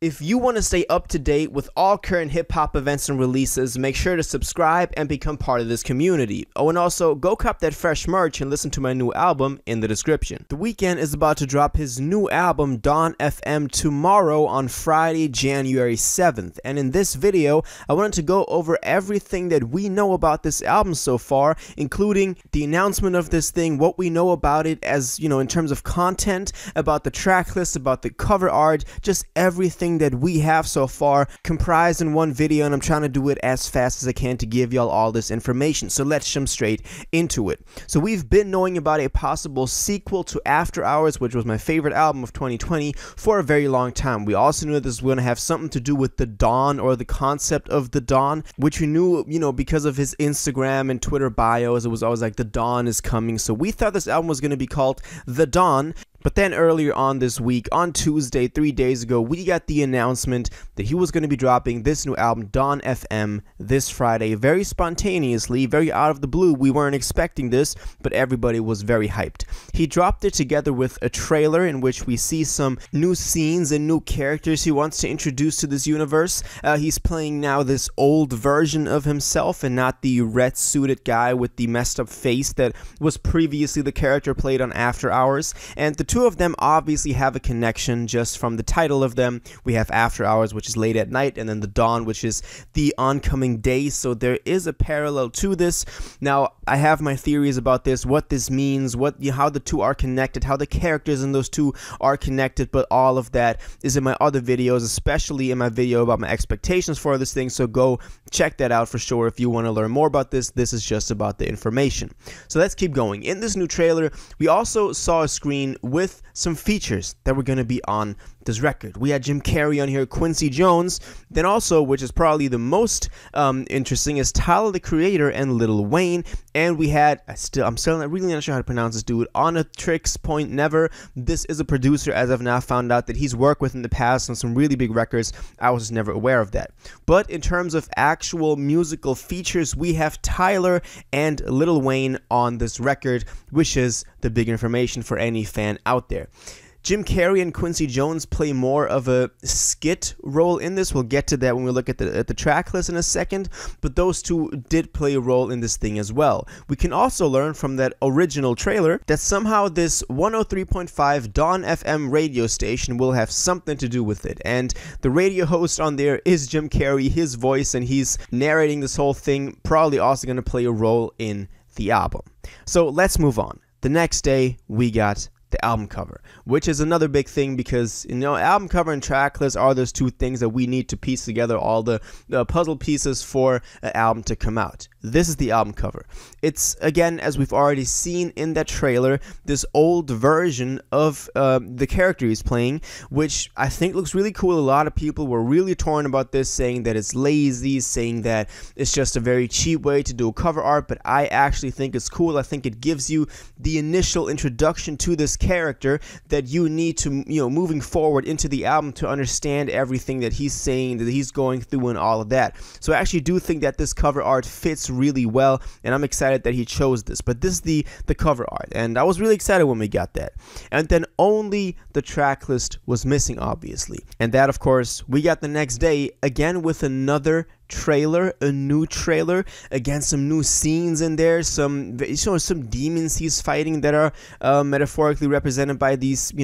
If you want to stay up to date with all current hip-hop events and releases, make sure to subscribe and become part of this community. Oh, and also, go cop that fresh merch and listen to my new album in the description. The Weeknd is about to drop his new album, Dawn FM, tomorrow on Friday, January 7th. And in this video, I wanted to go over everything that we know about this album so far, including the announcement of this thing, what we know about it as, in terms of content, about the track list, about the cover art, just everything that we have so far comprised in one video, and I'm trying to do it as fast as I can to give y'all all this information. So let's jump straight into it. So we've been knowing about a possible sequel to After Hours, which was my favorite album of 2020, for a very long time. We also knew that this was going to have something to do with the dawn, or the concept of the dawn, which we knew, because of his Instagram and Twitter bios. It was always like the dawn is coming. So we thought this album was going to be called The Dawn. But then earlier on this week, on Tuesday, 3 days ago, we got the announcement that he was going to be dropping this new album, Dawn FM, this Friday, very spontaneously, very out of the blue. We weren't expecting this, but everybody was very hyped. He dropped it together with a trailer in which we see some new scenes and new characters he wants to introduce to this universe. He's playing now this old version of himself and not the red-suited guy with the messed up face that was previously the character played on After Hours. And the two of them obviously have a connection just from the title of them. We have After Hours, which is late at night, and then the dawn, which is the oncoming day. So there is a parallel to this. Now, I have my theories about this, what this means, how the two are connected, how the characters in those two are connected, but all of that is in my other videos, especially in my video about my expectations for this thing. So go check that out for sure if you want to learn more about this. This is just about the information. So let's keep going. In this new trailer, we also saw a screen with some features that were going to be on this record. We had Jim Carrey on here, Quincy Jones, then also, which is probably the most interesting, is Tyler the Creator and Lil Wayne, and we had, I'm still not really not sure how to pronounce this dude, On a Tricks Point Never. This is a producer, as I've now found out, that he's worked with in the past on some really big records. I was just never aware of that. But in terms of actual musical features, we have Tyler and Lil Wayne on this record, which is the big information for any fan out there. Jim Carrey and Quincy Jones play more of a skit role in this. We'll get to that when we look at the track list in a second, but those two did play a role in this thing as well. We can also learn from that original trailer that somehow this 103.5 Dawn FM radio station will have something to do with it, and the radio host on there is Jim Carrey, his voice, and he's narrating this whole thing, probably also going to play a role in the album. So let's move on. The next day, we got the album cover, which is another big thing because, album cover and track list are those two things that we need to piece together all the puzzle pieces for an album to come out. This is the album cover. It's, again, as we've already seen in that trailer, this old version of the character he's playing, which I think looks really cool. A lot of people were really torn about this, saying that it's lazy, saying that it's just a very cheap way to do a cover art, but I actually think it's cool. I think it gives you the initial introduction to this character that you need to, moving forward into the album to understand everything that he's saying, that he's going through and all of that. So I actually do think that this cover art fits really well, and I'm excited that he chose this. But this is the cover art, and I was really excited when we got that. And then only the track list was missing, obviously. And that, of course, we got the next day, again with another trailer, a new trailer, again some new scenes in there, some demons he's fighting that are metaphorically represented by these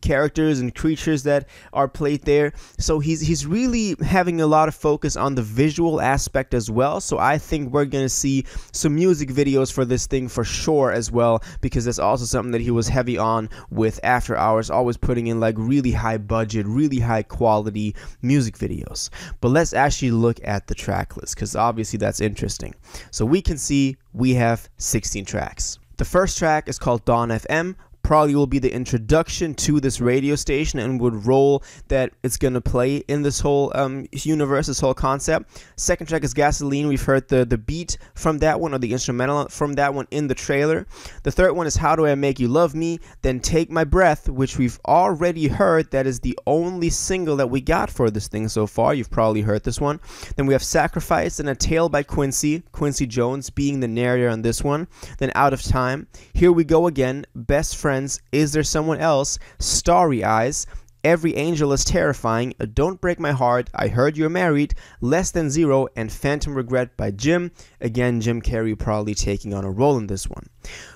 characters and creatures that are played there. So he's really having a lot of focus on the visual aspect as well. So I think we're gonna see some music videos for this thing for sure as well, because that's also something that he was heavy on with After Hours, always putting in like really high budget, really high quality music videos. But let's actually look at the track list, because obviously that's interesting. So we can see we have 16 tracks. The first track is called Dawn FM. Probably will be the introduction to this radio station and would role that it's going to play in this whole universe, this whole concept. Second track is Gasoline. We've heard the beat from that one, or the instrumental from that one in the trailer. The third one is How Do I Make You Love Me? Then Take My Breath, which we've already heard. That is the only single that we got for this thing so far. You've probably heard this one. Then we have Sacrifice and A Tale by Quincy Jones being the narrator on this one. Then Out of Time, Here We Go Again, Best Friends, Is There Someone Else, Starry Eyes, Every Angel is Terrifying, Don't Break My Heart, I Heard You're Married, Less Than Zero, and Phantom Regret by Jim. Again, Jim Carrey probably taking on a role in this one.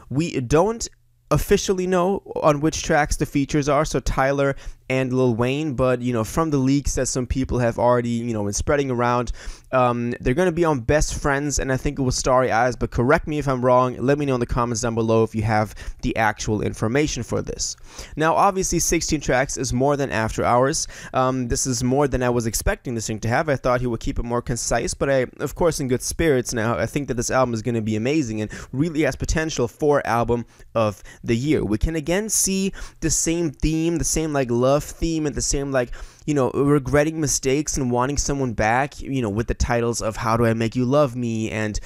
We don't officially know on which tracks the features are, so Tyler and Lil Wayne, but from the leaks that some people have already been spreading around, they're going to be on Best Friends, and I think it was Starry Eyes, but correct me if I'm wrong. Let me know in the comments down below if you have the actual information for this. Now obviously 16 tracks is more than After Hours. This is more than I was expecting this thing to have. I thought he would keep it more concise, but I, of course, in good spirits now. I think that this album is going to be amazing and really has potential for album of the year. We can again see the same theme, the same love theme, and the same regretting mistakes and wanting someone back, with the titles of How Do I Make You Love Me and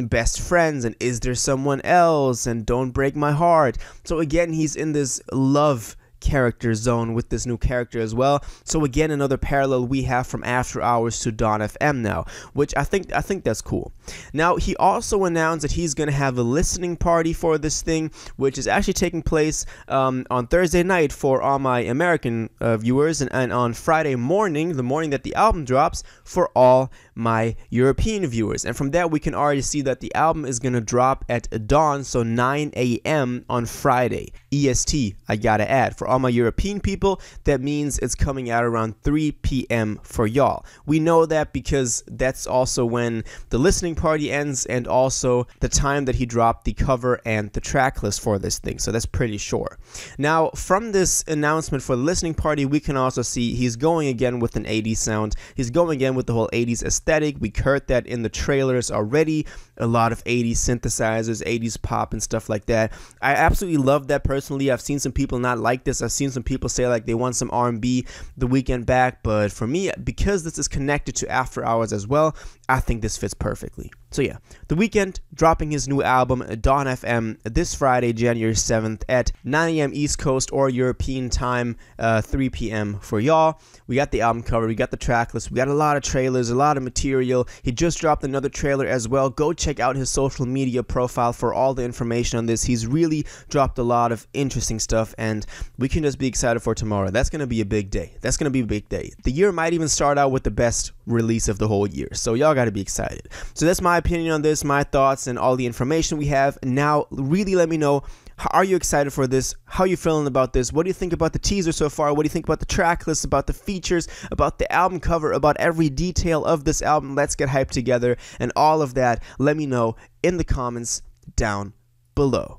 Best Friends and Is There Someone Else and Don't Break My Heart. So again, he's in this love character zone with this new character as well. So again, another parallel we have from After Hours to Dawn FM now, which I think that's cool. Now he also announced that he's gonna have a listening party for this thing, which is actually taking place on Thursday night for all my American viewers, and on Friday morning, the morning that the album drops, for all my European viewers. And from that we can already see that the album is gonna drop at dawn, so 9 a.m. on Friday EST. I gotta add, for all my European people, that means it's coming out around 3 p.m. for y'all. We know that because that's also when the listening party ends, and also the time that he dropped the cover and the track list for this thing, so that's pretty sure. Now from this announcement for the listening party, we can also see he's going again with an 80s sound. He's going again with the whole 80s aesthetic. We heard that in the trailers already, a lot of 80s synthesizers, 80s pop and stuff like that. I absolutely love that personally. I've seen some people not like this. I've seen some people say they want some R&B The Weeknd back, but for me, because this is connected to After Hours as well, I think this fits perfectly. So yeah, The Weeknd dropping his new album Dawn FM this Friday, January 7th at 9 a.m. East Coast or European time, 3 p.m. for y'all. We got the album cover, we got the track list, we got a lot of trailers, a lot of material. He just dropped another trailer as well. Go check out his social media profile for all the information on this. He's really dropped a lot of interesting stuff, and we can just be excited for tomorrow. That's going to be a big day. That's going to be a big day. The year might even start out with the best release of the whole year, so y'all got to be excited. So that's my opinion on this, my thoughts, and all the information we have. Now really let me know, are you excited for this? How are you feeling about this? What do you think about the teaser so far? What do you think about the track list, about the features, about the album cover, about every detail of this album? Let's get hyped together, and all of that, let me know in the comments down below.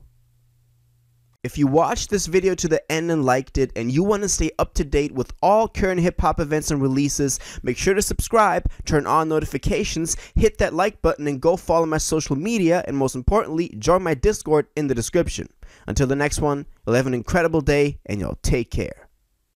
If you watched this video to the end and liked it, and you want to stay up to date with all current hip-hop events and releases, make sure to subscribe, turn on notifications, hit that like button, and go follow my social media, and most importantly, join my Discord in the description. Until the next one, you'll have an incredible day, and y'all take care.